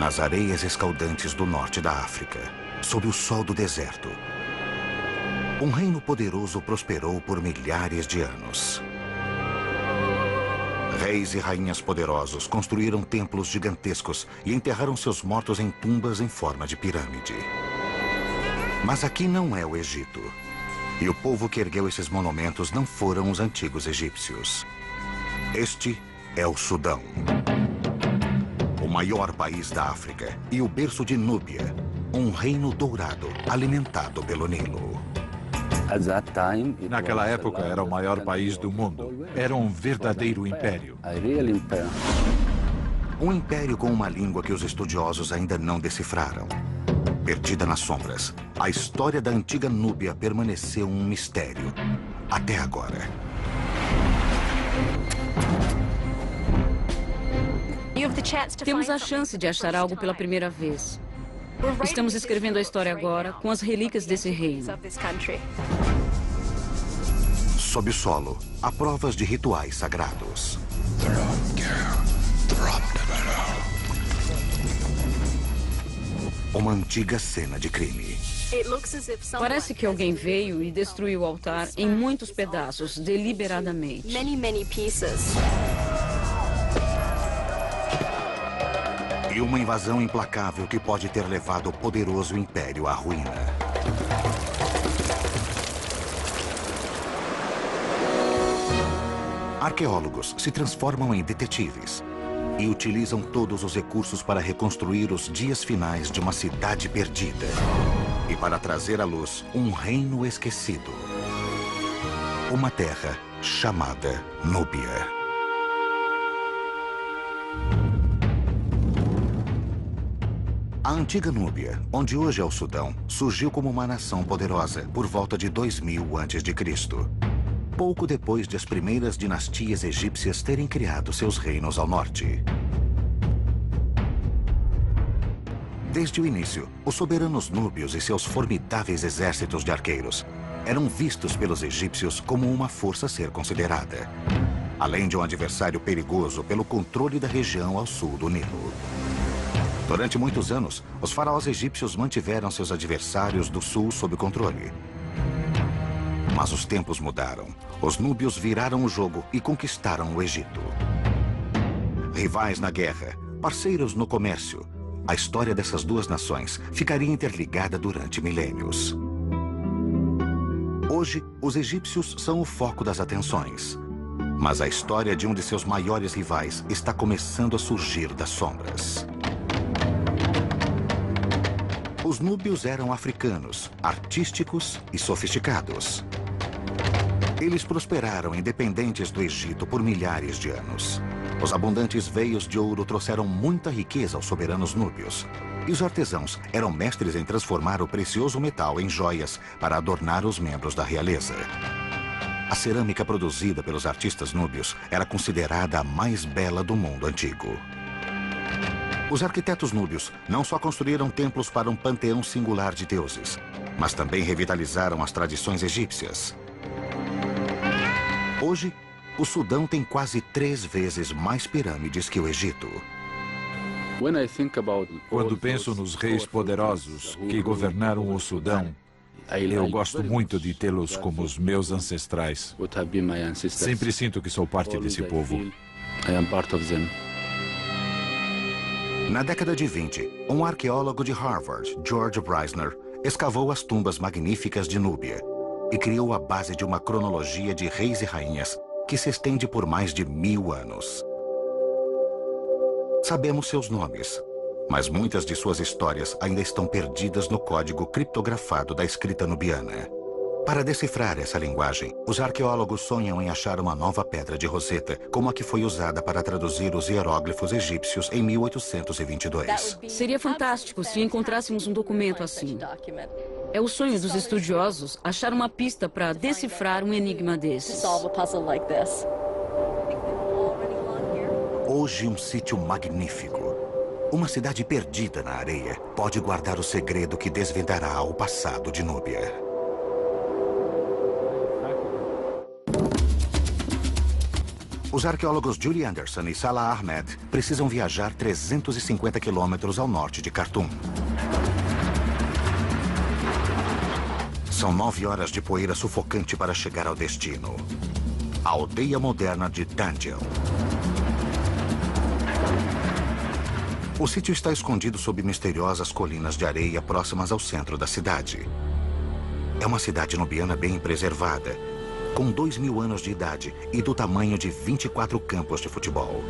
nas areias escaldantes do norte da África, sob o sol do deserto, um reino poderoso prosperou por milhares de anos. Reis e rainhas poderosos construíram templos gigantescos e enterraram seus mortos em tumbas em forma de pirâmide. Mas aqui não é o Egito. E o povo que ergueu esses monumentos não foram os antigos egípcios. Este é o Sudão, o maior país da África e o berço de Núbia, um reino dourado alimentado pelo Nilo. Naquela época era o maior país do mundo. Era um verdadeiro império. Um império com uma língua que os estudiosos ainda não decifraram. Perdida nas sombras, a história da antiga Núbia permaneceu um mistério até agora. Temos a chance de achar algo pela primeira vez. Estamos escrevendo a história agora com as relíquias desse reino. Sob o solo, há provas de rituais sagrados. Uma antiga cena de crime. Parece que alguém veio e destruiu o altar em muitos pedaços, deliberadamente. E uma invasão implacável que pode ter levado o poderoso império à ruína. Arqueólogos se transformam em detetives e utilizam todos os recursos para reconstruir os dias finais de uma cidade perdida e para trazer à luz um reino esquecido. Uma terra chamada Núbia. A antiga Núbia, onde hoje é o Sudão, surgiu como uma nação poderosa por volta de 2000 a.C., pouco depois de as primeiras dinastias egípcias terem criado seus reinos ao norte. Desde o início, os soberanos núbios e seus formidáveis exércitos de arqueiros eram vistos pelos egípcios como uma força a ser considerada, além de um adversário perigoso pelo controle da região ao sul do Nilo. Durante muitos anos, os faraós egípcios mantiveram seus adversários do sul sob controle. Mas os tempos mudaram. Os núbios viraram o jogo e conquistaram o Egito. Rivais na guerra, parceiros no comércio, a história dessas duas nações ficaria interligada durante milênios. Hoje, os egípcios são o foco das atenções. Mas a história de um de seus maiores rivais está começando a surgir das sombras. Os núbios eram africanos, artísticos e sofisticados. Eles prosperaram independentes do Egito por milhares de anos. Os abundantes veios de ouro trouxeram muita riqueza aos soberanos núbios. E os artesãos eram mestres em transformar o precioso metal em joias para adornar os membros da realeza. A cerâmica produzida pelos artistas núbios era considerada a mais bela do mundo antigo. Os arquitetos núbios não só construíram templos para um panteão singular de deuses, mas também revitalizaram as tradições egípcias. Hoje, o Sudão tem quase 3 vezes mais pirâmides que o Egito. Quando penso nos reis poderosos que governaram o Sudão, eu gosto muito de tê-los como os meus ancestrais. Sempre sinto que sou parte desse povo. Na década de 20, um arqueólogo de Harvard, George Breisner, escavou as tumbas magníficas de Núbia e criou a base de uma cronologia de reis e rainhas que se estende por mais de 1000 anos. Sabemos seus nomes, mas muitas de suas histórias ainda estão perdidas no código criptografado da escrita nubiana. Para decifrar essa linguagem, os arqueólogos sonham em achar uma nova pedra de Roseta, como a que foi usada para traduzir os hieróglifos egípcios em 1822. Seria fantástico se encontrássemos um documento assim. É o sonho dos estudiosos achar uma pista para decifrar um enigma desses. Hoje, um sítio magnífico. Uma cidade perdida na areia pode guardar o segredo que desvendará o passado de Núbia. Os arqueólogos Julie Anderson e Salah Ahmed precisam viajar 350 quilômetros ao norte de Khartoum. São 9 horas de poeira sufocante para chegar ao destino. A aldeia moderna de Danjel. O sítio está escondido sob misteriosas colinas de areia próximas ao centro da cidade. É uma cidade nubiana bem preservada, com 2.000 anos de idade e do tamanho de 24 campos de futebol.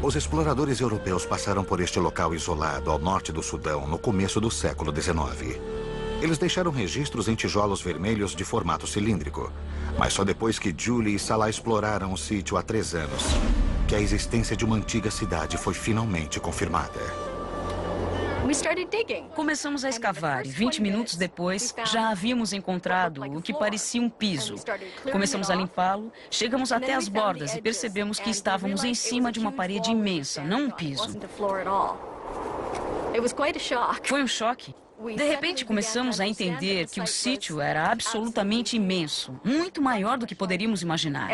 Os exploradores europeus passaram por este local isolado ao norte do Sudão no começo do século XIX. Eles deixaram registros em tijolos vermelhos de formato cilíndrico, mas só depois que Julie e Salah exploraram o sítio há 3 anos, que a existência de uma antiga cidade foi finalmente confirmada. Começamos a escavar e 20 minutos depois já havíamos encontrado o que parecia um piso. Começamos a limpá-lo, chegamos até as bordas e percebemos que estávamos em cima de uma parede imensa, não um piso. Foi um choque. De repente começamos a entender que o sítio era absolutamente imenso, muito maior do que poderíamos imaginar.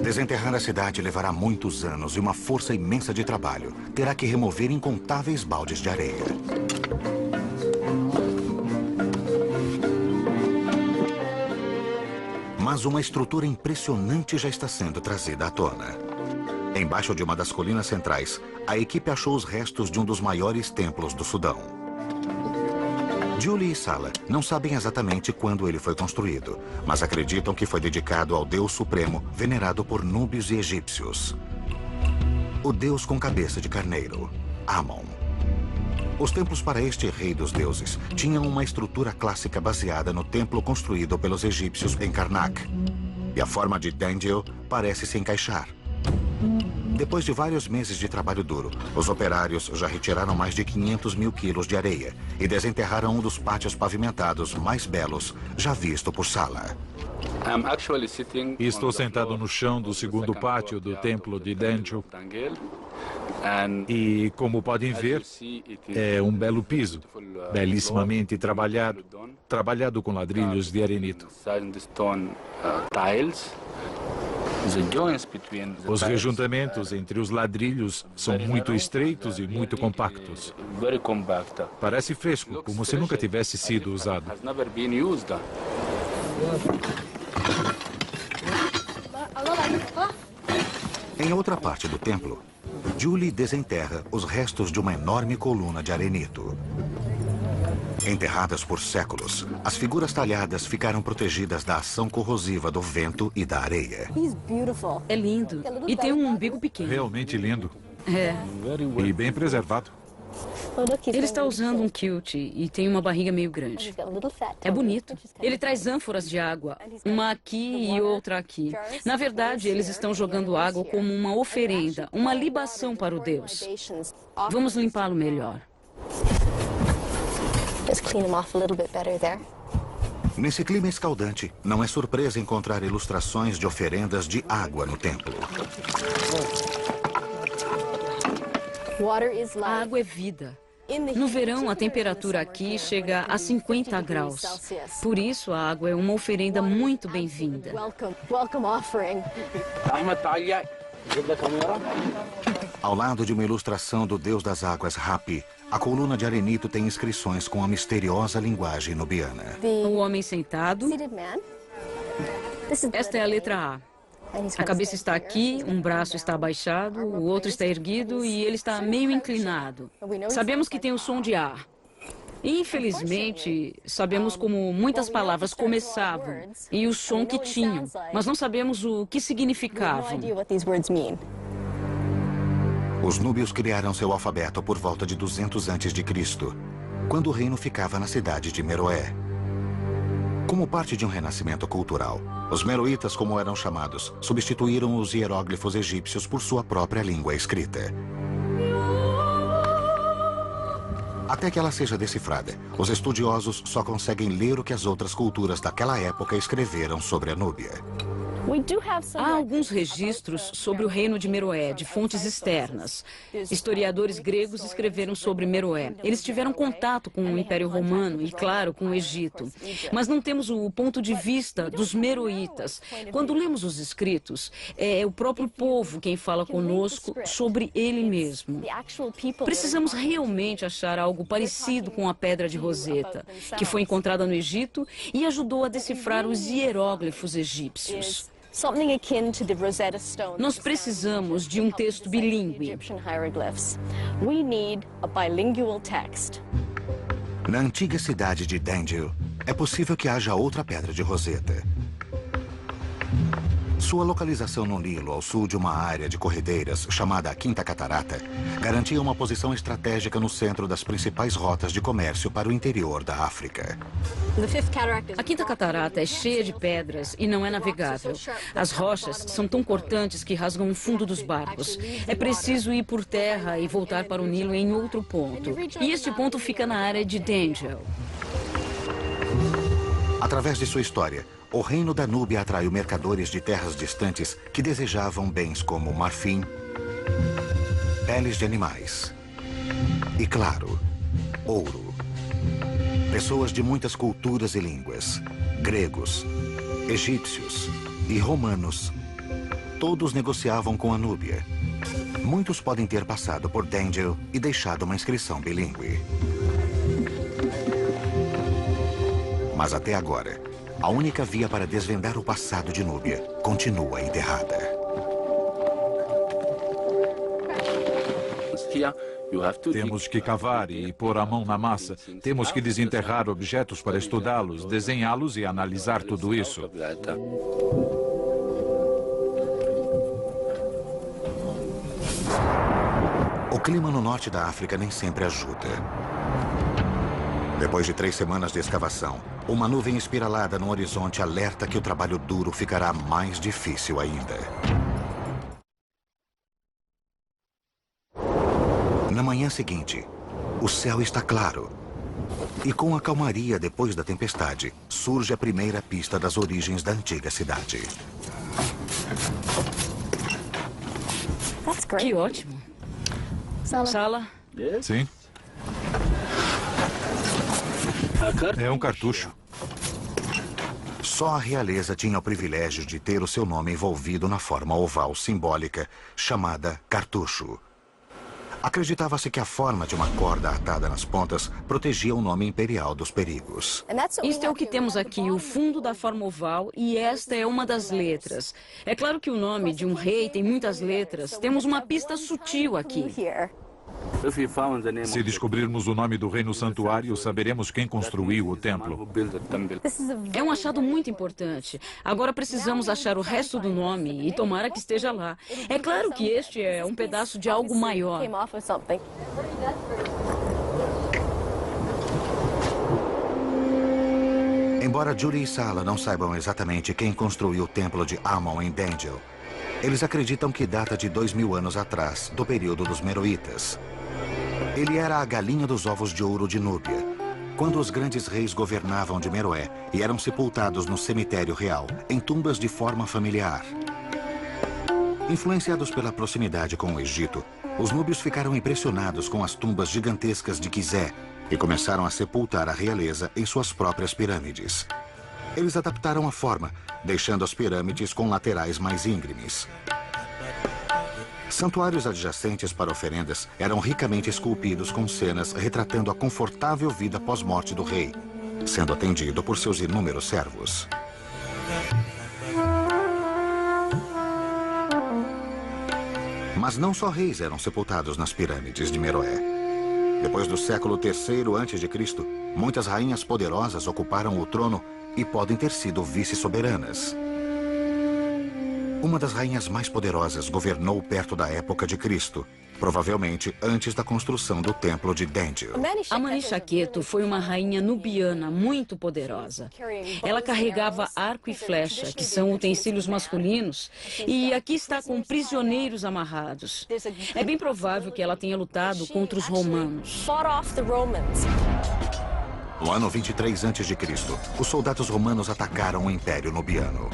Desenterrar a cidade levará muitos anos e uma força imensa de trabalho. Terá que remover incontáveis baldes de areia. Mas uma estrutura impressionante já está sendo trazida à tona. Embaixo de uma das colinas centrais, a equipe achou os restos de um dos maiores templos do Sudão. Julie e Salah não sabem exatamente quando ele foi construído, mas acreditam que foi dedicado ao Deus Supremo, venerado por núbios e egípcios. O Deus com cabeça de carneiro, Amon. Os templos para este rei dos deuses tinham uma estrutura clássica baseada no templo construído pelos egípcios em Karnak. E a forma de Danjel parece se encaixar. Depois de vários meses de trabalho duro, os operários já retiraram mais de 500 mil quilos de areia e desenterraram um dos pátios pavimentados mais belos já visto por Salah. Estou sentado no chão do segundo pátio do templo de Danjel. E, como podem ver, é um belo piso, belíssimamente trabalhado com ladrilhos de arenito. Os rejuntamentos entre os ladrilhos são muito estreitos e muito compactos. Parece fresco, como se nunca tivesse sido usado. Em outra parte do templo, Julie desenterra os restos de uma enorme coluna de arenito. Enterradas por séculos, as figuras talhadas ficaram protegidas da ação corrosiva do vento e da areia. É lindo e tem um umbigo pequeno. Realmente lindo. É. E bem preservado. Ele está usando um kilt e tem uma barriga meio grande. É bonito. Ele traz ânforas de água, uma aqui e outra aqui. Na verdade, eles estão jogando água como uma oferenda, uma libação para o Deus. Vamos limpá-lo melhor. Nesse clima escaldante, não é surpresa encontrar ilustrações de oferendas de água no templo. A água é vida. No verão, a temperatura aqui chega a 50 graus. Por isso, a água é uma oferenda muito bem-vinda. Ao lado de uma ilustração do deus das águas, Hapi, a coluna de arenito tem inscrições com a misteriosa linguagem nubiana. O homem sentado. Esta é a letra A. A cabeça está aqui, um braço está abaixado, o outro está erguido e ele está meio inclinado. Sabemos que tem o som de A. Infelizmente, sabemos como muitas palavras começavam e o som que tinham, mas não sabemos o que significavam. Os núbios criaram seu alfabeto por volta de 200 a.C., quando o reino ficava na cidade de Meroé. Como parte de um renascimento cultural, os meroítas, como eram chamados, substituíram os hieróglifos egípcios por sua própria língua escrita. Até que ela seja decifrada, os estudiosos só conseguem ler o que as outras culturas daquela época escreveram sobre a Núbia. Há alguns registros sobre o reino de Meroé, de fontes externas. Historiadores gregos escreveram sobre Meroé. Eles tiveram contato com o Império Romano e, claro, com o Egito. Mas não temos o ponto de vista dos meroítas. Quando lemos os escritos, é o próprio povo quem fala conosco sobre ele mesmo. Precisamos realmente achar algo parecido com a Pedra de Roseta, que foi encontrada no Egito e ajudou a decifrar os hieróglifos egípcios. Nós precisamos de um texto bilíngue. Na antiga cidade de Dendil, é possível que haja outra Pedra de Roseta. Sua localização no Nilo, ao sul de uma área de corredeiras chamada Quinta Catarata, garantia uma posição estratégica no centro das principais rotas de comércio para o interior da África. A Quinta Catarata é cheia de pedras e não é navegável. As rochas são tão cortantes que rasgam o fundo dos barcos. É preciso ir por terra e voltar para o Nilo em outro ponto. E este ponto fica na área de Dendil. Através de sua história, o reino da Núbia atraiu mercadores de terras distantes que desejavam bens como marfim, peles de animais e, claro, ouro. Pessoas de muitas culturas e línguas, gregos, egípcios e romanos, todos negociavam com a Núbia. Muitos podem ter passado por Dendil e deixado uma inscrição bilíngue. Mas até agora, a única via para desvendar o passado de Núbia continua enterrada. Temos que cavar e pôr a mão na massa. Temos que desenterrar objetos para estudá-los, desenhá-los e analisar tudo isso. O clima no norte da África nem sempre ajuda. Depois de 3 semanas de escavação, uma nuvem espiralada no horizonte alerta que o trabalho duro ficará mais difícil ainda. Na manhã seguinte, o céu está claro. E com a calmaria depois da tempestade, surge a primeira pista das origens da antiga cidade. Que ótimo. Sala? Sim. É um cartucho. Só a realeza tinha o privilégio de ter o seu nome envolvido na forma oval simbólica chamada cartucho. Acreditava-se que a forma de uma corda atada nas pontas protegia o nome imperial dos perigos. Isto é o que temos aqui, o fundo da forma oval, e esta é uma das letras. É claro que o nome de um rei tem muitas letras. Temos uma pista sutil aqui. Se descobrirmos o nome do rei no santuário, saberemos quem construiu o templo. É um achado muito importante. Agora precisamos achar o resto do nome e tomara que esteja lá. É claro que este é um pedaço de algo maior. Embora Judy e Sala não saibam exatamente quem construiu o templo de Amon em Dendil, eles acreditam que data de 2000 anos atrás, do período dos Meroítas. Ele era a galinha dos ovos de ouro de Núbia, quando os grandes reis governavam de Meroé e eram sepultados no cemitério real, em tumbas de forma familiar. Influenciados pela proximidade com o Egito, os núbios ficaram impressionados com as tumbas gigantescas de Gizé e começaram a sepultar a realeza em suas próprias pirâmides. Eles adaptaram a forma, deixando as pirâmides com laterais mais íngremes. Santuários adjacentes para oferendas eram ricamente esculpidos com cenas retratando a confortável vida pós-morte do rei, sendo atendido por seus inúmeros servos. Mas não só reis eram sepultados nas pirâmides de Meroé. Depois do século III a.C., muitas rainhas poderosas ocuparam o trono e podem ter sido vice-soberanas. Uma das rainhas mais poderosas governou perto da época de Cristo, provavelmente antes da construção do templo de Dendil. Amani-Shaketo foi uma rainha nubiana muito poderosa. Ela carregava arco e flecha, que são utensílios masculinos, e aqui está com prisioneiros amarrados. É bem provável que ela tenha lutado contra os romanos. No ano 23 a.C., os soldados romanos atacaram o Império Nubiano.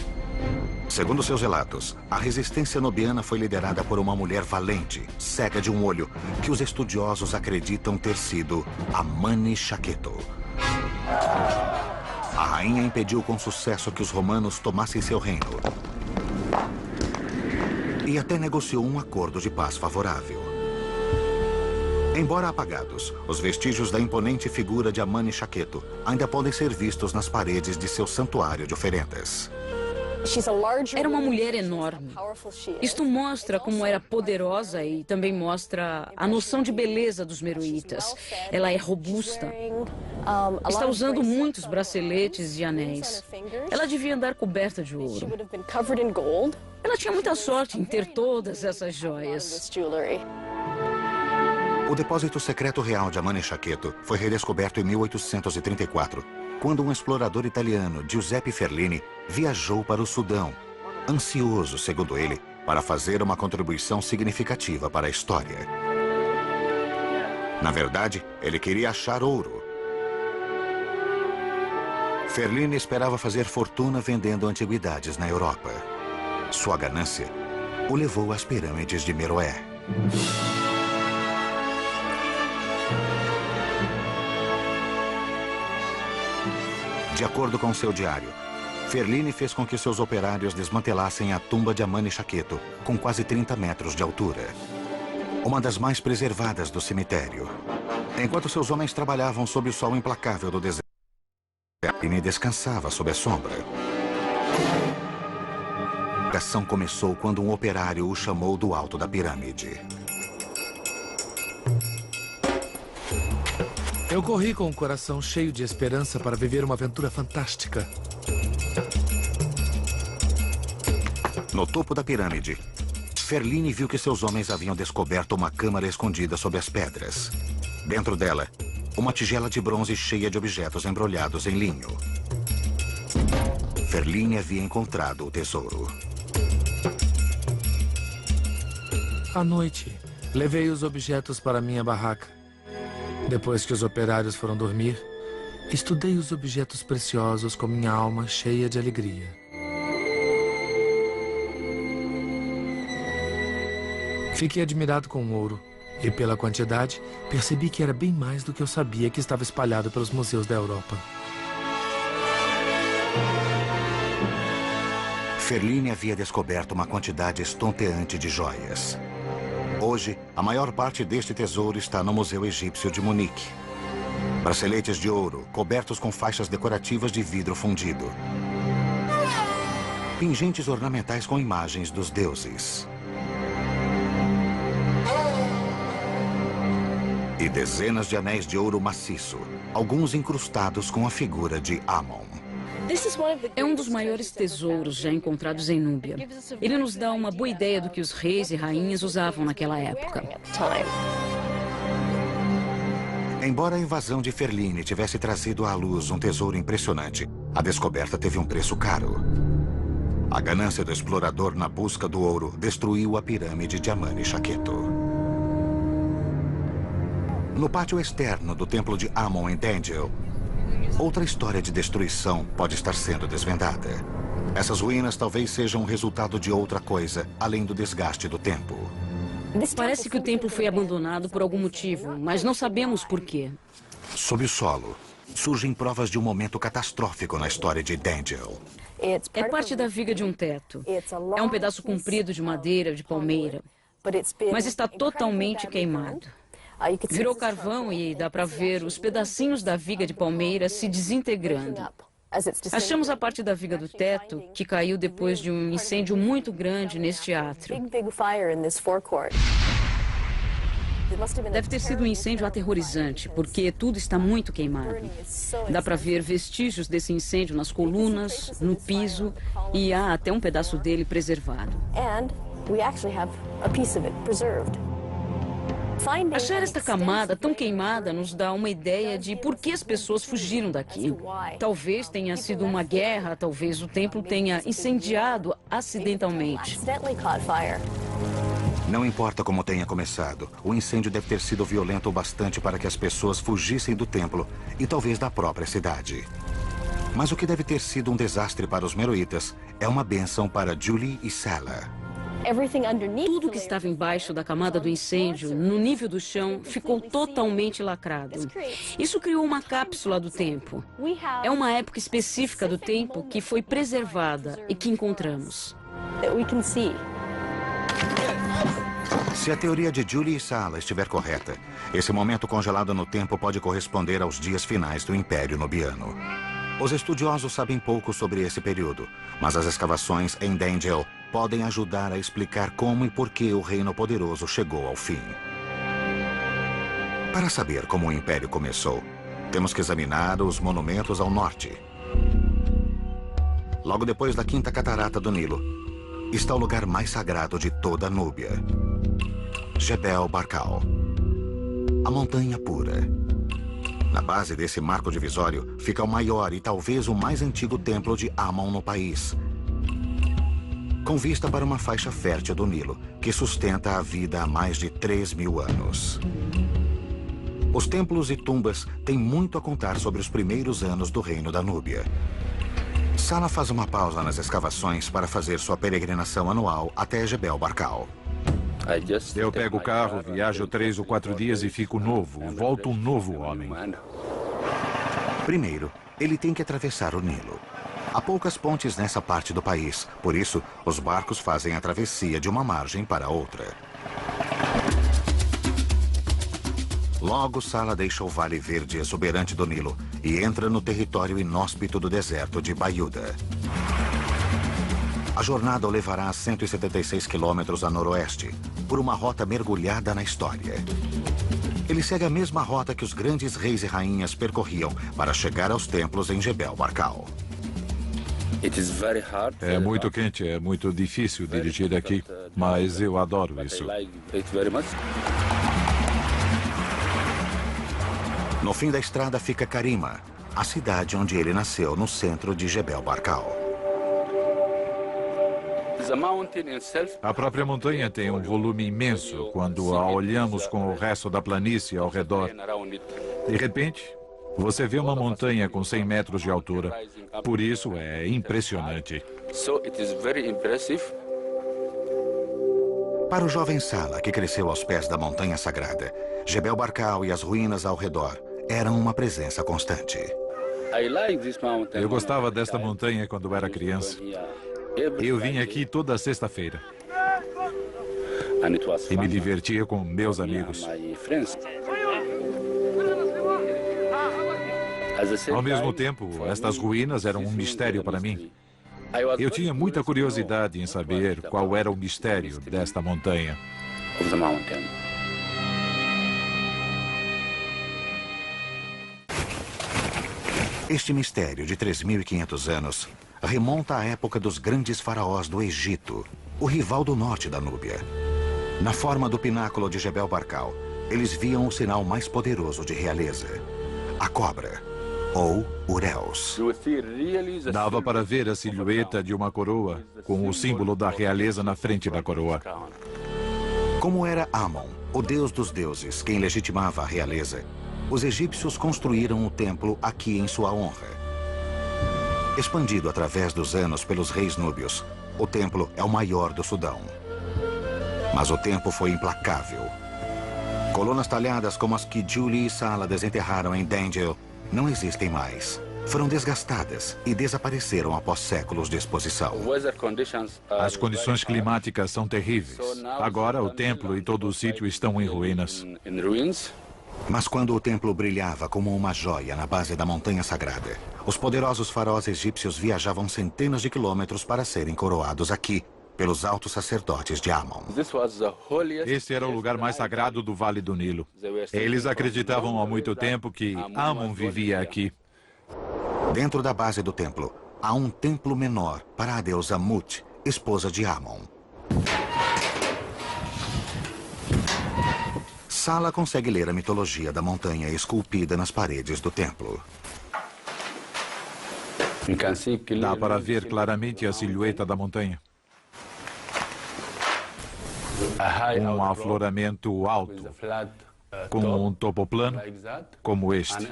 Segundo seus relatos, a resistência nubiana foi liderada por uma mulher valente, cega de um olho, que os estudiosos acreditam ter sido Amani Shaketo. A rainha impediu com sucesso que os romanos tomassem seu reino e até negociou um acordo de paz favorável. Embora apagados, os vestígios da imponente figura de Amani Shaketo ainda podem ser vistos nas paredes de seu santuário de oferendas. Era uma mulher enorme. Isto mostra como era poderosa e também mostra a noção de beleza dos meroítas. Ela é robusta. Está usando muitos braceletes e anéis. Ela devia andar coberta de ouro. Ela tinha muita sorte em ter todas essas joias. O depósito secreto real de Amani Shaketo foi redescoberto em 1834, quando um explorador italiano, Giuseppe Ferlini, viajou para o Sudão, ansioso, segundo ele, para fazer uma contribuição significativa para a história. Na verdade, ele queria achar ouro. Ferlini esperava fazer fortuna vendendo antiguidades na Europa. Sua ganância o levou às pirâmides de Meroé. De acordo com seu diário, Ferlini fez com que seus operários desmantelassem a tumba de Amani Shaketo, com quase 30 metros de altura. Uma das mais preservadas do cemitério. Enquanto seus homens trabalhavam sob o sol implacável do deserto, Ferlini descansava sob a sombra. A ação começou quando um operário o chamou do alto da pirâmide. Eu corri com o coração cheio de esperança para viver uma aventura fantástica. No topo da pirâmide, Ferlini viu que seus homens haviam descoberto uma câmara escondida sob as pedras. Dentro dela, uma tigela de bronze cheia de objetos embrulhados em linho. Ferlini havia encontrado o tesouro. À noite, levei os objetos para minha barraca. Depois que os operários foram dormir, estudei os objetos preciosos com minha alma cheia de alegria. Fiquei admirado com o ouro e, pela quantidade, percebi que era bem mais do que eu sabia que estava espalhado pelos museus da Europa. Ferlini havia descoberto uma quantidade estonteante de joias. Hoje, a maior parte deste tesouro está no Museu Egípcio de Munique. Braceletes de ouro, cobertos com faixas decorativas de vidro fundido. Pingentes ornamentais com imagens dos deuses. E dezenas de anéis de ouro maciço, alguns incrustados com a figura de Amon. É um dos maiores tesouros já encontrados em Núbia. Ele nos dá uma boa ideia do que os reis e rainhas usavam naquela época. Embora a invasão de Ferlini tivesse trazido à luz um tesouro impressionante, a descoberta teve um preço caro. A ganância do explorador na busca do ouro destruiu a pirâmide de Amani Shaketo. No pátio externo do templo de Amon em Dangel, outra história de destruição pode estar sendo desvendada. Essas ruínas talvez sejam o resultado de outra coisa, além do desgaste do tempo. Parece que o templo foi abandonado por algum motivo, mas não sabemos por quê. Sob o solo, surgem provas de um momento catastrófico na história de Dangel. É parte da viga de um teto. É um pedaço comprido de madeira de palmeira, mas está totalmente queimado. Virou carvão e dá para ver os pedacinhos da viga de palmeira se desintegrando. Achamos a parte da viga do teto que caiu depois de um incêndio muito grande neste átrio. Deve ter sido um incêndio aterrorizante, porque tudo está muito queimado. Dá para ver vestígios desse incêndio nas colunas, no piso, e há até um pedaço dele preservado. Achar esta camada tão queimada nos dá uma ideia de por que as pessoas fugiram daqui. Talvez tenha sido uma guerra, talvez o templo tenha incendiado acidentalmente. Não importa como tenha começado, o incêndio deve ter sido violento o bastante para que as pessoas fugissem do templo e talvez da própria cidade. Mas o que deve ter sido um desastre para os meroítas é uma bênção para Julie e Sala. Tudo que estava embaixo da camada do incêndio, no nível do chão, ficou totalmente lacrado. Isso criou uma cápsula do tempo. É uma época específica do tempo que foi preservada e que encontramos. Se a teoria de Julie e Sala estiver correta, esse momento congelado no tempo pode corresponder aos dias finais do Império Nubiano. Os estudiosos sabem pouco sobre esse período, mas as escavações em Dangel podem ajudar a explicar como e por que o Reino Poderoso chegou ao fim. Para saber como o Império começou, temos que examinar os monumentos ao norte. Logo depois da Quinta Catarata do Nilo, está o lugar mais sagrado de toda a Núbia, Jebel Barkal, a Montanha Pura. Na base desse marco divisório fica o maior e talvez o mais antigo templo de Amon no país, com vista para uma faixa fértil do Nilo, que sustenta a vida há mais de 3.000 anos. Os templos e tumbas têm muito a contar sobre os primeiros anos do Reino da Núbia. Sala faz uma pausa nas escavações para fazer sua peregrinação anual até Jebel Barkal. Eu pego o carro, viajo 3 ou 4 dias e fico novo. Volto um novo homem. Primeiro, ele tem que atravessar o Nilo. Há poucas pontes nessa parte do país, por isso, os barcos fazem a travessia de uma margem para outra. Logo, Sala deixa o vale verde exuberante do Nilo e entra no território inóspito do deserto de Bayuda. A jornada o levará a 176 quilômetros a noroeste, por uma rota mergulhada na história. Ele segue a mesma rota que os grandes reis e rainhas percorriam para chegar aos templos em Jebel Barkal. É muito quente, é muito difícil dirigir aqui, mas eu adoro isso. No fim da estrada fica Karima, a cidade onde ele nasceu, no centro de Jebel Barkal. A própria montanha tem um volume imenso quando a olhamos com o resto da planície ao redor. De repente, você vê uma montanha com 100 metros de altura. Por isso, é impressionante. Para o jovem Sala, que cresceu aos pés da montanha sagrada, Jebel Barkal e as ruínas ao redor eram uma presença constante. Eu gostava desta montanha quando era criança. Eu vim aqui toda sexta-feira e me divertia com meus amigos. Ao mesmo tempo, estas ruínas eram um mistério para mim. Eu tinha muita curiosidade em saber qual era o mistério desta montanha. Este mistério de 3.500 anos remonta à época dos grandes faraós do Egito, o rival do norte da Núbia. Na forma do pináculo de Jebel Barkal, eles viam o sinal mais poderoso de realeza, a cobra, ou Ureus. Dava para ver a silhueta de uma coroa, com o símbolo da realeza na frente da coroa. Como era Amon, o deus dos deuses, quem legitimava a realeza, os egípcios construíram o templo aqui em sua honra. Expandido através dos anos pelos reis núbios, o templo é o maior do Sudão. Mas o tempo foi implacável. Colunas talhadas como as que Julie e Sala desenterraram em Dangel não existem mais. Foram desgastadas e desapareceram após séculos de exposição. As condições climáticas são terríveis. Agora o templo e todo o sítio estão em ruínas. Mas quando o templo brilhava como uma joia na base da montanha sagrada, os poderosos faraós egípcios viajavam centenas de quilômetros para serem coroados aqui, pelos altos sacerdotes de Amon. Este era o lugar mais sagrado do Vale do Nilo. Eles acreditavam há muito tempo que Amon vivia aqui. Dentro da base do templo, há um templo menor para a deusa Mut, esposa de Amon. Sala consegue ler a mitologia da montanha esculpida nas paredes do templo. Dá para ver claramente a silhueta da montanha. Um afloramento alto, com um topo plano, como este.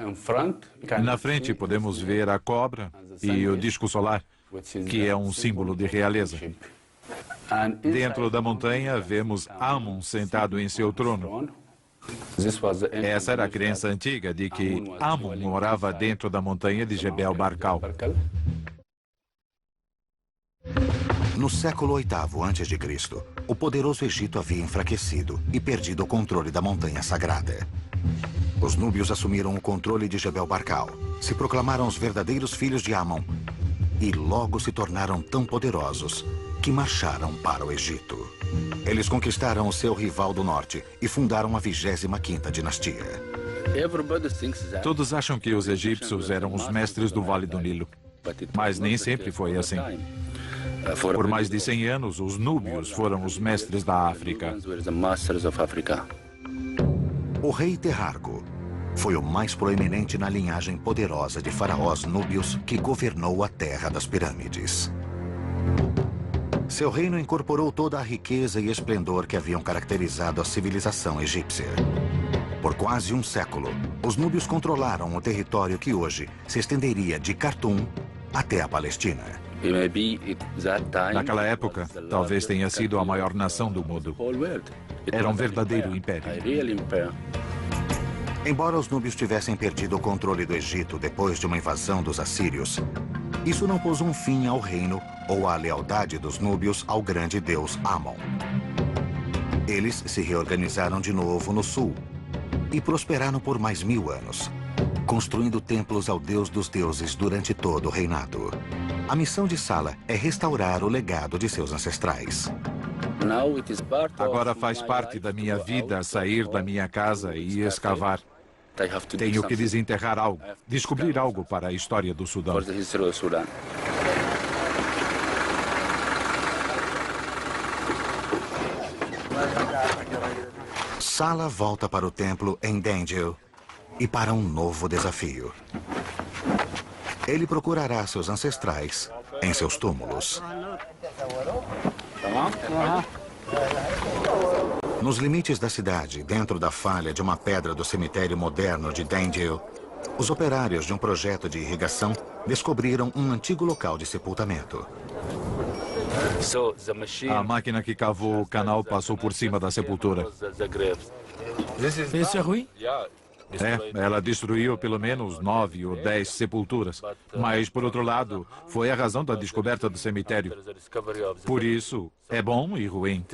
Na frente podemos ver a cobra e o disco solar, que é um símbolo de realeza. Dentro da montanha, vemos Amon sentado em seu trono. Essa era a crença antiga de que Amon morava dentro da montanha de Jebel Barkal. No século VIII a.C., o poderoso Egito havia enfraquecido e perdido o controle da montanha sagrada. Os núbios assumiram o controle de Jebel Barkal, se proclamaram os verdadeiros filhos de Amon e logo se tornaram tão poderosos que marcharam para o Egito. Eles conquistaram o seu rival do norte e fundaram a 25ª dinastia. Todos acham que os egípcios eram os mestres do Vale do Nilo, mas nem sempre foi assim. Por mais de 100 anos, os núbios foram os mestres da África. O rei Terrargo foi o mais proeminente na linhagem poderosa de faraós núbios que governou a terra das pirâmides. Seu reino incorporou toda a riqueza e esplendor que haviam caracterizado a civilização egípcia. Por quase um século, os núbios controlaram o território que hoje se estenderia de Khartoum até a Palestina. Naquela época, talvez tenha sido a maior nação do mundo. Era um verdadeiro império. Embora os núbios tivessem perdido o controle do Egito depois de uma invasão dos assírios, isso não pôs um fim ao reino ou à lealdade dos núbios ao grande deus Amon. Eles se reorganizaram de novo no sul e prosperaram por mais 1000 anos, construindo templos ao deus dos deuses durante todo o reinado. A missão de Salah é restaurar o legado de seus ancestrais. Agora faz parte da minha vida sair da minha casa e escavar. Tenho que desenterrar algo, descobrir algo para a história do Sudão. Salah volta para o templo em Dendil e para um novo desafio. Ele procurará seus ancestrais em seus túmulos. Nos limites da cidade, dentro da falha de uma pedra do cemitério moderno de Dendil, os operários de um projeto de irrigação descobriram um antigo local de sepultamento. A máquina que cavou o canal passou por cima da sepultura. Isso é ruim? Ela destruiu pelo menos 9 ou 10 sepulturas. Mas, por outro lado, foi a razão da descoberta do cemitério. Por isso, é bom e ruim.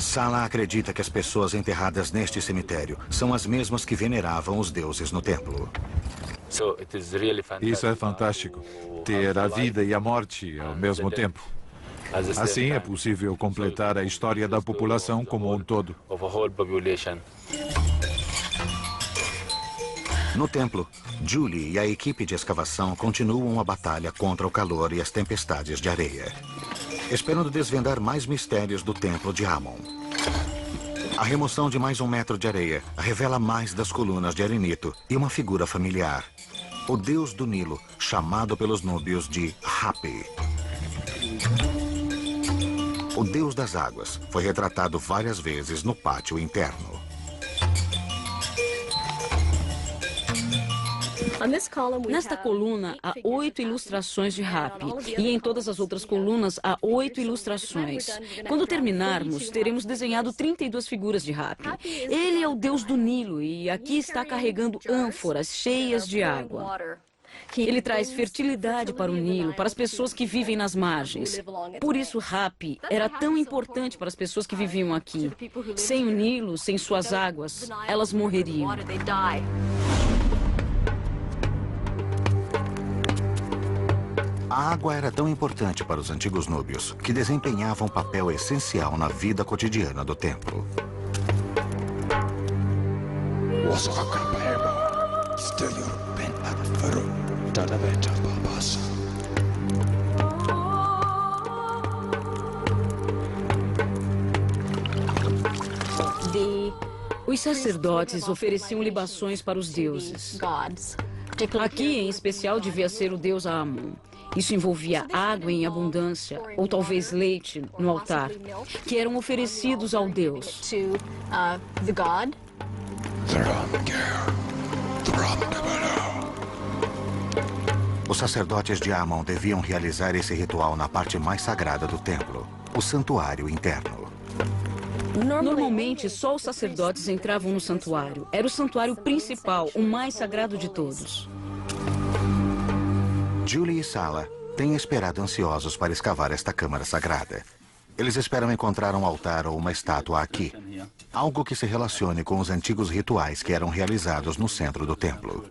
Salah acredita que as pessoas enterradas neste cemitério são as mesmas que veneravam os deuses no templo. Isso é fantástico, ter a vida e a morte ao mesmo tempo. Assim é possível completar a história da população como um todo. No templo, Julie e a equipe de escavação continuam a batalha contra o calor e as tempestades de areia, esperando desvendar mais mistérios do templo de Amon. A remoção de mais 1 metro de areia revela mais das colunas de arenito e uma figura familiar, o deus do Nilo, chamado pelos núbios de Hapi. O deus das águas foi retratado várias vezes no pátio interno. Nesta coluna há 8 ilustrações de Hapi e em todas as outras colunas há 8 ilustrações. Quando terminarmos, teremos desenhado 32 figuras de Hapi. Ele é o deus do Nilo e aqui está carregando ânforas cheias de água. Ele traz fertilidade para o Nilo, para as pessoas que vivem nas margens. Por isso, Hapi era tão importante para as pessoas que viviam aqui. Sem o Nilo, sem suas águas, elas morreriam. A água era tão importante para os antigos núbios que desempenhava um papel essencial na vida cotidiana do templo. Os sacerdotes ofereciam libações para os deuses. Aqui, em especial, devia ser o deus Amon. Isso envolvia água em abundância, ou talvez leite, no altar, que eram oferecidos ao Deus. Os sacerdotes de Amon deviam realizar esse ritual na parte mais sagrada do templo, o santuário interno. Normalmente, só os sacerdotes entravam no santuário. Era o santuário principal, o mais sagrado de todos. Julie e Sala têm esperado ansiosos para escavar esta câmara sagrada. Eles esperam encontrar um altar ou uma estátua aqui. Algo que se relacione com os antigos rituais que eram realizados no centro do templo.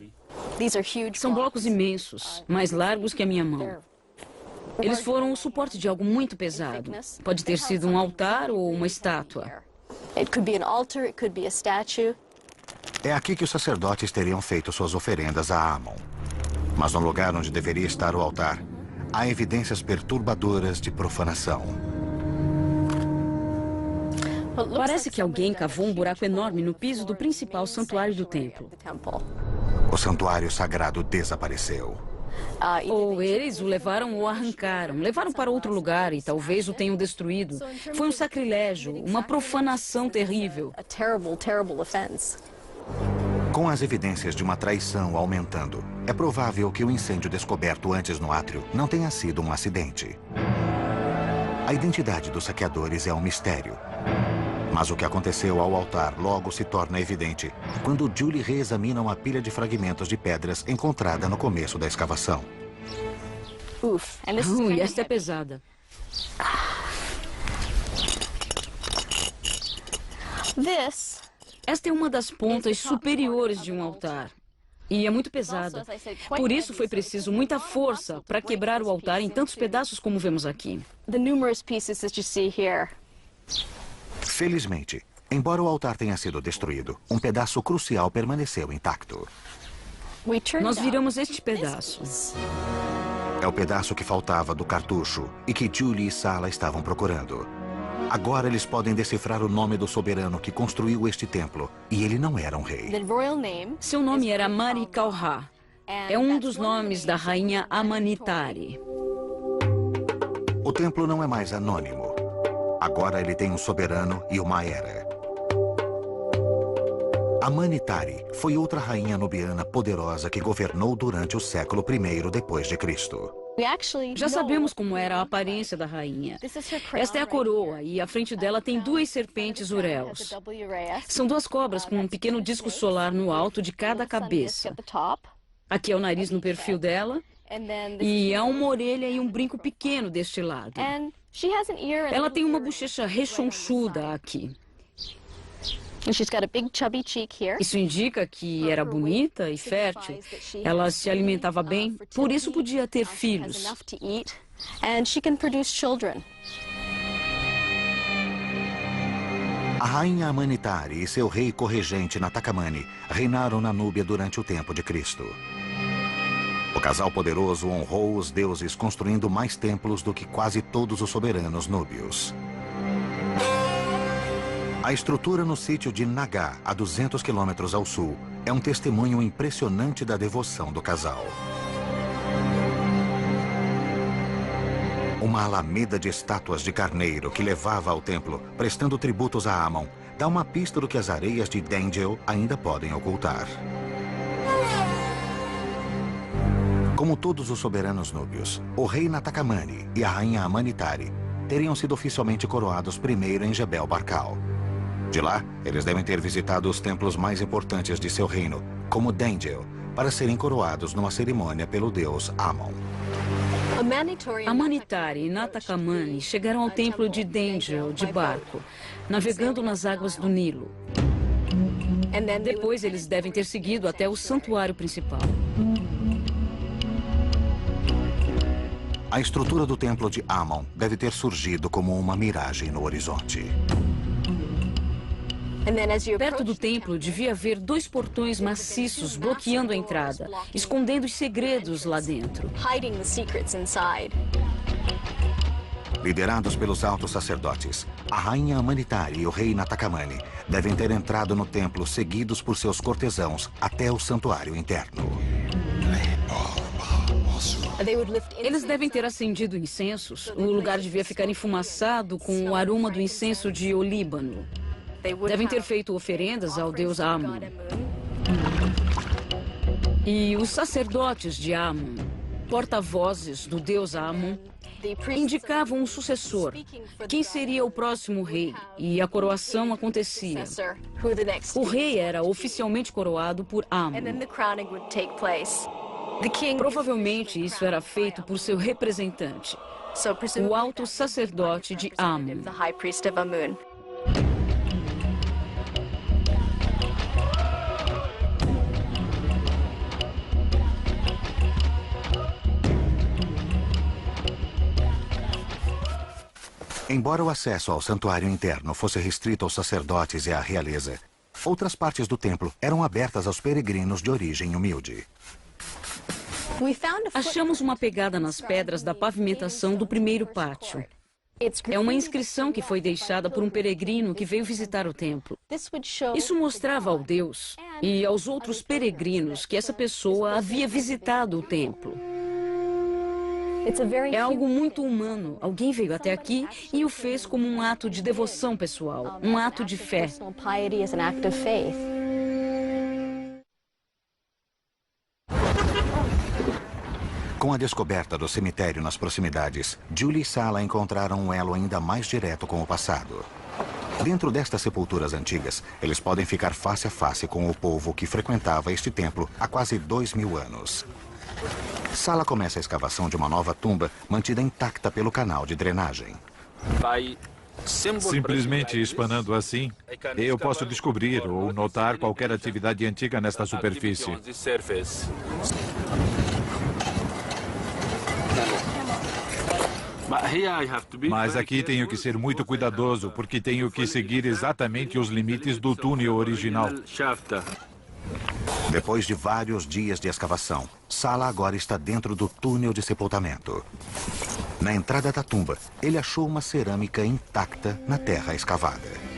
São blocos imensos, mais largos que a minha mão. Eles foram o suporte de algo muito pesado. Pode ter sido um altar ou uma estátua. É aqui que os sacerdotes teriam feito suas oferendas a Amon. Mas no lugar onde deveria estar o altar, há evidências perturbadoras de profanação. Parece que alguém cavou um buraco enorme no piso do principal santuário do templo. O santuário sagrado desapareceu. Ou eles o levaram ou arrancaram. Levaram para outro lugar e talvez o tenham destruído. Foi um sacrilégio, uma profanação terrível. Com as evidências de uma traição aumentando, é provável que o incêndio descoberto antes no átrio não tenha sido um acidente. A identidade dos saqueadores é um mistério. Mas o que aconteceu ao altar logo se torna evidente quando Julie reexamina uma pilha de fragmentos de pedras encontrada no começo da escavação. Esta é pesada. Esta é uma das pontas superiores de um altar. E é muito pesada. Por isso foi preciso muita força para quebrar o altar em tantos pedaços como vemos aqui. Felizmente, embora o altar tenha sido destruído, um pedaço crucial permaneceu intacto. Nós viramos este pedaço. É o pedaço que faltava do cartucho e que Julie e Sala estavam procurando. Agora eles podem decifrar o nome do soberano que construiu este templo, e ele não era um rei. Seu nome era Marikalha. É um dos nomes da rainha Amanitari. O templo não é mais anônimo. Agora ele tem um soberano e uma era. Amanitari foi outra rainha nubiana poderosa que governou durante o século I depois de Cristo. Já sabemos como era a aparência da rainha. Esta é a coroa e à frente dela tem duas serpentes uréus. São duas cobras com um pequeno disco solar no alto de cada cabeça. Aqui é o nariz no perfil dela e há uma orelha e um brinco pequeno deste lado. Ela tem uma bochecha rechonchuda aqui. Isso indica que era bonita e fértil. Ela se alimentava bem, por isso podia ter filhos. A rainha Amanitari e seu rei corregente Natakamani reinaram na Núbia durante o tempo de Cristo. O casal poderoso honrou os deuses construindo mais templos do que quase todos os soberanos núbios. A estrutura no sítio de Nagá, a 200 quilômetros ao sul, é um testemunho impressionante da devoção do casal. Uma alameda de estátuas de carneiro que levava ao templo, prestando tributos a Amon, dá uma pista do que as areias de Dengel ainda podem ocultar. Como todos os soberanos núbios, o rei Natakamani e a rainha Amanitari teriam sido oficialmente coroados primeiro em Jebel Barkal. De lá, eles devem ter visitado os templos mais importantes de seu reino, como Dengel, para serem coroados numa cerimônia pelo deus Amon. Amanitari e Natakamani chegaram ao templo de Dengel de barco, navegando nas águas do Nilo. Depois eles devem ter seguido até o santuário principal. A estrutura do templo de Amon deve ter surgido como uma miragem no horizonte. Perto do templo devia haver dois portões maciços bloqueando a entrada, escondendo os segredos lá dentro. Liderados pelos altos sacerdotes, a rainha Amanitari e o rei Natakamani devem ter entrado no templo seguidos por seus cortesãos até o santuário interno. Eles devem ter acendido incensos. O lugar devia ficar enfumaçado com o aroma do incenso de olíbano. Devem ter feito oferendas ao deus Amun. E os sacerdotes de Amun, porta-vozes do deus Amun, indicavam um sucessor, quem seria o próximo rei, e a coroação acontecia. O rei era oficialmente coroado por Amun. Provavelmente isso era feito por seu representante, o alto sacerdote de Amun. Embora o acesso ao santuário interno fosse restrito aos sacerdotes e à realeza, outras partes do templo eram abertas aos peregrinos de origem humilde. Achamos uma pegada nas pedras da pavimentação do primeiro pátio. É uma inscrição que foi deixada por um peregrino que veio visitar o templo. Isso mostrava ao Deus e aos outros peregrinos que essa pessoa havia visitado o templo. É algo muito humano. Alguém veio até aqui e o fez como um ato de devoção pessoal, um ato de fé. Com a descoberta do cemitério nas proximidades, Julie e Sala encontraram um elo ainda mais direto com o passado. Dentro destas sepulturas antigas, eles podem ficar face a face com o povo que frequentava este templo há quase 2000 anos. Sala começa a escavação de uma nova tumba mantida intacta pelo canal de drenagem. Simplesmente espanando assim, eu posso descobrir ou notar qualquer atividade antiga nesta superfície. Mas aqui tenho que ser muito cuidadoso, porque tenho que seguir exatamente os limites do túnel original. Depois de vários dias de escavação, Sala agora está dentro do túnel de sepultamento. Na entrada da tumba, ele achou uma cerâmica intacta na terra escavada.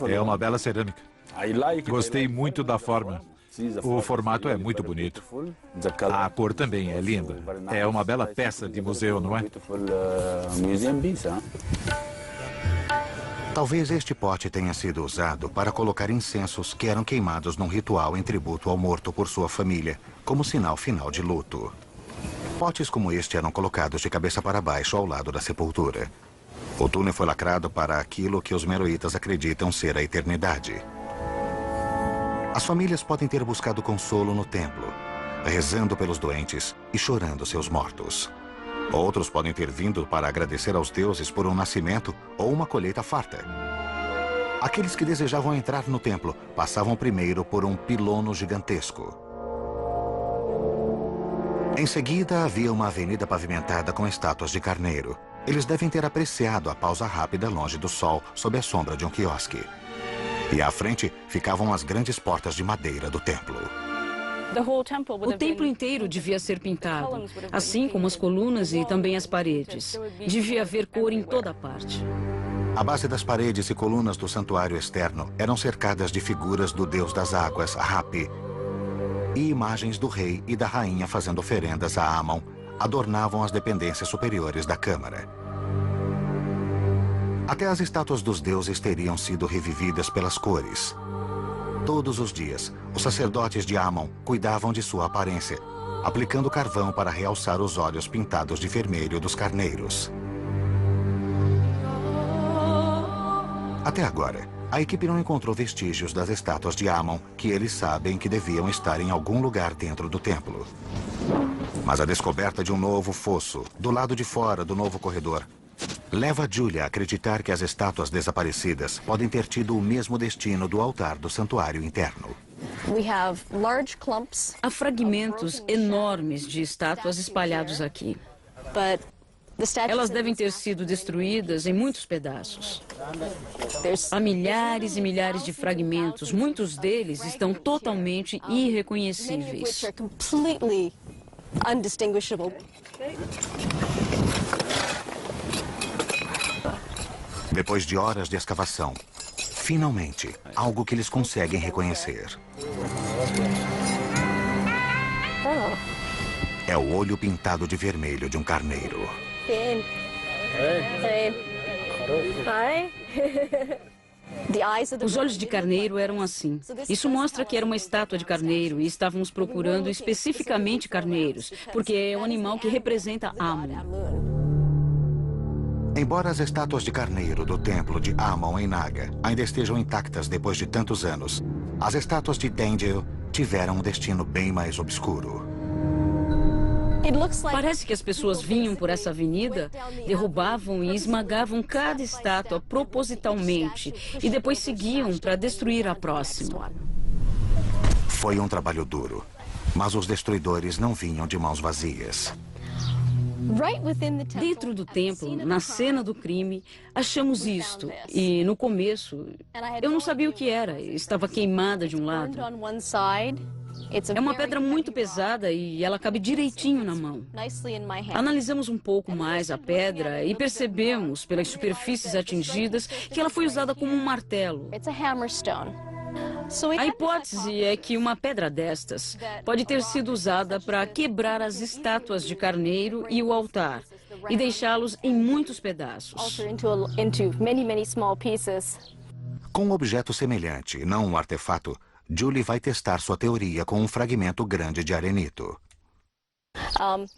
É uma bela cerâmica. Gostei muito da forma. O formato é muito bonito. A cor também é linda. É uma bela peça de museu, não é? Talvez este pote tenha sido usado para colocar incensos que eram queimados num ritual em tributo ao morto por sua família, como sinal final de luto. Potes como este eram colocados de cabeça para baixo ao lado da sepultura. O túnel foi lacrado para aquilo que os meroítas acreditam ser a eternidade. As famílias podem ter buscado consolo no templo, rezando pelos doentes e chorando seus mortos. Outros podem ter vindo para agradecer aos deuses por um nascimento ou uma colheita farta. Aqueles que desejavam entrar no templo passavam primeiro por um pilono gigantesco. Em seguida, havia uma avenida pavimentada com estátuas de carneiro. Eles devem ter apreciado a pausa rápida longe do sol, sob a sombra de um quiosque. E à frente ficavam as grandes portas de madeira do templo. O templo inteiro devia ser pintado, assim como as colunas e também as paredes. Devia haver cor em toda parte. A base das paredes e colunas do santuário externo eram cercadas de figuras do deus das águas, Hapi, e imagens do rei e da rainha fazendo oferendas a Amon adornavam as dependências superiores da câmara. Até as estátuas dos deuses teriam sido revividas pelas cores. Todos os dias, os sacerdotes de Amon cuidavam de sua aparência, aplicando carvão para realçar os olhos pintados de vermelho dos carneiros. Até agora, a equipe não encontrou vestígios das estátuas de Amon, que eles sabem que deviam estar em algum lugar dentro do templo. Mas a descoberta de um novo fosso, do lado de fora do novo corredor, leva Julia a acreditar que as estátuas desaparecidas podem ter tido o mesmo destino do altar do santuário interno. Há fragmentos enormes de estátuas espalhados aqui. Elas devem ter sido destruídas em muitos pedaços. Há milhares e milhares de fragmentos. Muitos deles estão totalmente irreconhecíveis. Depois de horas de escavação, finalmente, algo que eles conseguem reconhecer. É o olho pintado de vermelho de um carneiro. Os olhos de carneiro eram assim. Isso mostra que era uma estátua de carneiro e estávamos procurando especificamente carneiros, porque é um animal que representa Amon. Embora as estátuas de carneiro do templo de Amon em Naga ainda estejam intactas depois de tantos anos, as estátuas de Dengel tiveram um destino bem mais obscuro. Parece que as pessoas vinham por essa avenida, derrubavam e esmagavam cada estátua propositalmente e depois seguiam para destruir a próxima. Foi um trabalho duro, mas os destruidores não vinham de mãos vazias. Dentro do templo, na cena do crime, achamos isto. E no começo, eu não sabia o que era. Estava queimada de um lado. É uma pedra muito pesada e ela cabe direitinho na mão. Analisamos um pouco mais a pedra e percebemos, pelas superfícies atingidas, que ela foi usada como um martelo. A hipótese é que uma pedra destas pode ter sido usada para quebrar as estátuas de carneiro e o altar e deixá-los em muitos pedaços. Com um objeto semelhante, não um artefato, Julie vai testar sua teoria com um fragmento grande de arenito.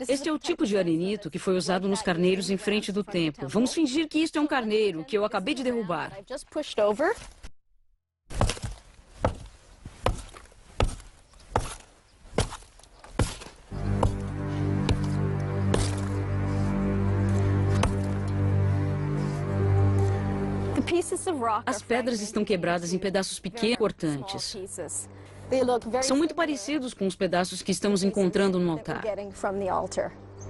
Este é o tipo de arenito que foi usado nos carneiros em frente do templo. Vamos fingir que isto é um carneiro que eu acabei de derrubar. As pedras estão quebradas em pedaços pequenos e cortantes. São muito parecidos com os pedaços que estamos encontrando no altar.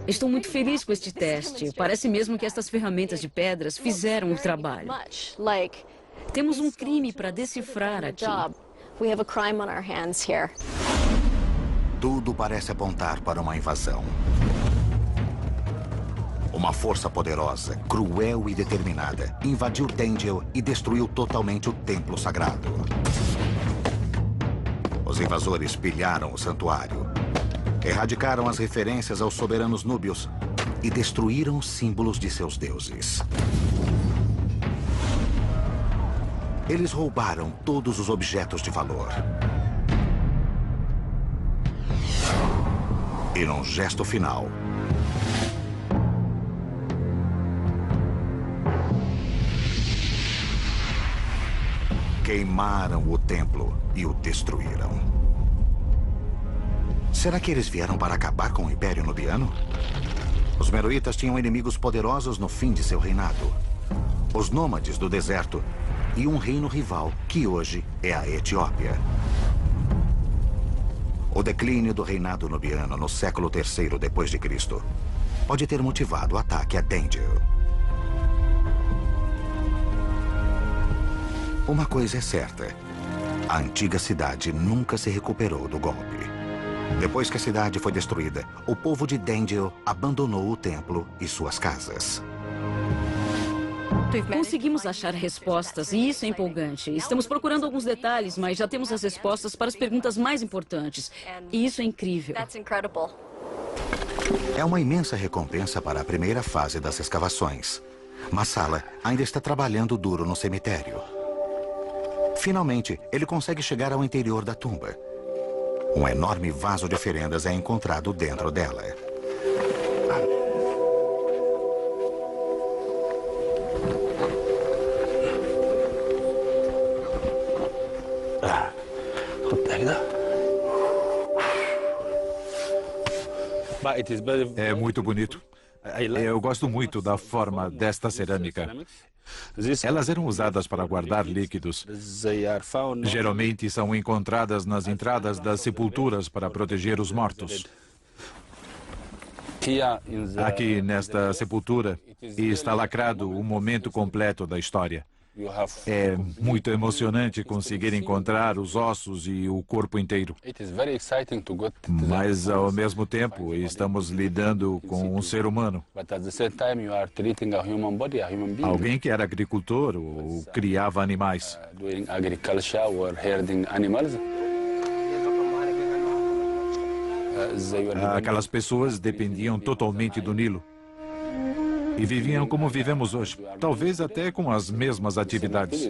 Estou muito feliz com este teste. Parece mesmo que estas ferramentas de pedras fizeram o trabalho. Temos um crime para decifrar aqui. Tudo parece apontar para uma invasão. Uma força poderosa, cruel e determinada invadiu Dengel e destruiu totalmente o templo sagrado. Os invasores pilharam o santuário, erradicaram as referências aos soberanos núbios e destruíram os símbolos de seus deuses. Eles roubaram todos os objetos de valor. E num gesto final, queimaram o templo e o destruíram. Será que eles vieram para acabar com o Império Nubiano? Os meroítas tinham inimigos poderosos no fim de seu reinado. Os nômades do deserto e um reino rival, que hoje é a Etiópia. O declínio do reinado nubiano no século III depois de Cristo pode ter motivado o ataque a Dengel. Uma coisa é certa, a antiga cidade nunca se recuperou do golpe. Depois que a cidade foi destruída, o povo de Dengel abandonou o templo e suas casas. Conseguimos achar respostas e isso é empolgante. Estamos procurando alguns detalhes, mas já temos as respostas para as perguntas mais importantes. E isso é incrível. É uma imensa recompensa para a primeira fase das escavações. Massala ainda está trabalhando duro no cemitério. Finalmente, ele consegue chegar ao interior da tumba. Um enorme vaso de oferendas é encontrado dentro dela. É muito bonito. Eu gosto muito da forma desta cerâmica. Elas eram usadas para guardar líquidos. Geralmente são encontradas nas entradas das sepulturas para proteger os mortos. Aqui nesta sepultura está lacrado o momento completo da história. É muito emocionante conseguir encontrar os ossos e o corpo inteiro. Mas, ao mesmo tempo, estamos lidando com um ser humano. Alguém que era agricultor ou criava animais. Aquelas pessoas dependiam totalmente do Nilo. E viviam como vivemos hoje, talvez até com as mesmas atividades.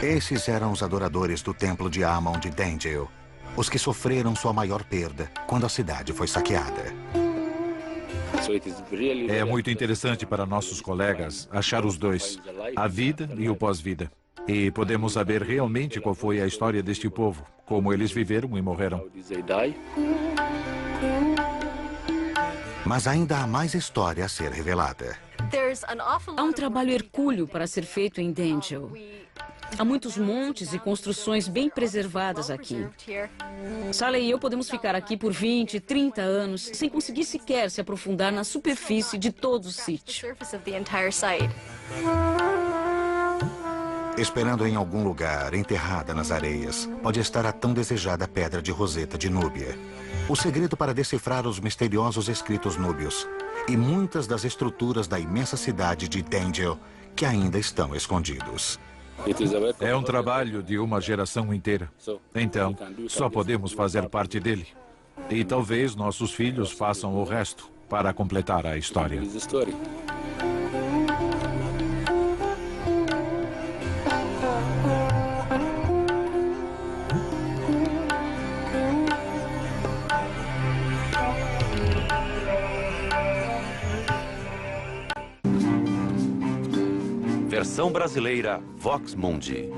Esses eram os adoradores do templo de Amon de Dendel, os que sofreram sua maior perda quando a cidade foi saqueada. É muito interessante para nossos colegas achar os dois, a vida e o pós-vida. E podemos saber realmente qual foi a história deste povo, como eles viveram e morreram. Mas ainda há mais história a ser revelada. Há um trabalho hercúleo para ser feito em Dendel. Há muitos montes e construções bem preservadas aqui. Saleh e eu podemos ficar aqui por 20, 30 anos, sem conseguir sequer se aprofundar na superfície de todo o sítio. Esperando em algum lugar, enterrada nas areias, pode estar a tão desejada pedra de Roseta de Núbia. O segredo para decifrar os misteriosos escritos núbios e muitas das estruturas da imensa cidade de Dendel que ainda estão escondidos. É um trabalho de uma geração inteira. Então, só podemos fazer parte dele. E talvez nossos filhos façam o resto para completar a história. Versão brasileira Vox Mundi.